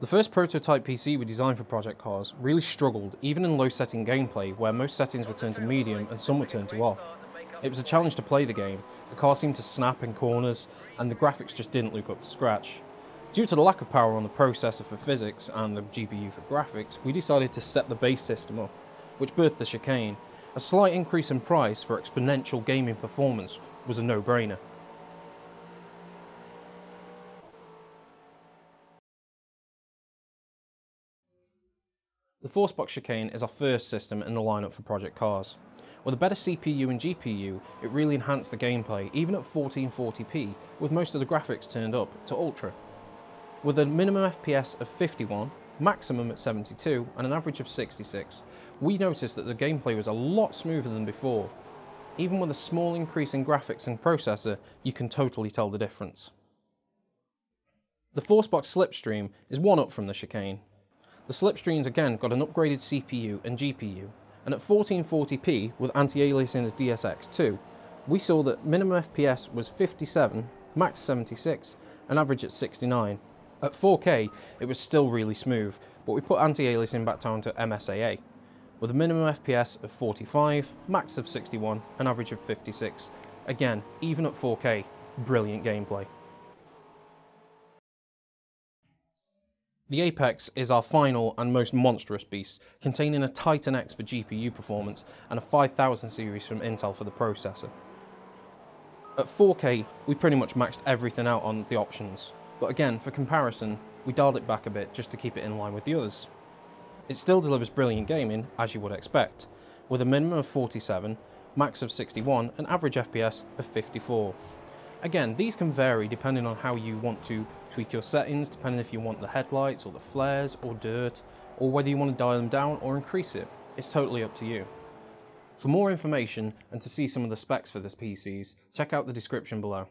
The first prototype PC we designed for Project Cars really struggled even in low setting gameplay where most settings were turned to medium and some were turned to off. It was a challenge to play the game, the car seemed to snap in corners and the graphics just didn't look up to scratch. Due to the lack of power on the processor for physics and the GPU for graphics, we decided to step the base system up, which birthed the chicane. A slight increase in price for exponential gaming performance was a no-brainer. The Forcebox chicane is our first system in the lineup for Project Cars. With a better CPU and GPU, it really enhanced the gameplay even at 1440p, with most of the graphics turned up to Ultra. With a minimum FPS of 51, maximum at 72 and an average of 66, we noticed that the gameplay was a lot smoother than before. Even with a small increase in graphics and processor, you can totally tell the difference. The Forcebox Slipstream is one up from the chicane. The Slipstream's again got an upgraded CPU and GPU, and at 1440p with anti-aliasing as DSX2, we saw that minimum FPS was 57, max 76, and average at 69. At 4K, it was still really smooth, but we put anti-aliasing back down to MSAA, with a minimum FPS of 45, max of 61, and average of 56. Again, even at 4K, brilliant gameplay. The Apex is our final and most monstrous beast, containing a Titan X for GPU performance and a 5000 series from Intel for the processor. At 4K, we pretty much maxed everything out on the options, but again, for comparison, we dialed it back a bit just to keep it in line with the others. It still delivers brilliant gaming, as you would expect, with a minimum of 47, max of 61, and average FPS of 54. Again, these can vary depending on how you want to tweak your settings, depending if you want the headlights or the flares or dirt, or whether you want to dial them down or increase it. It's totally up to you. For more information and to see some of the specs for the PCs, check out the description below.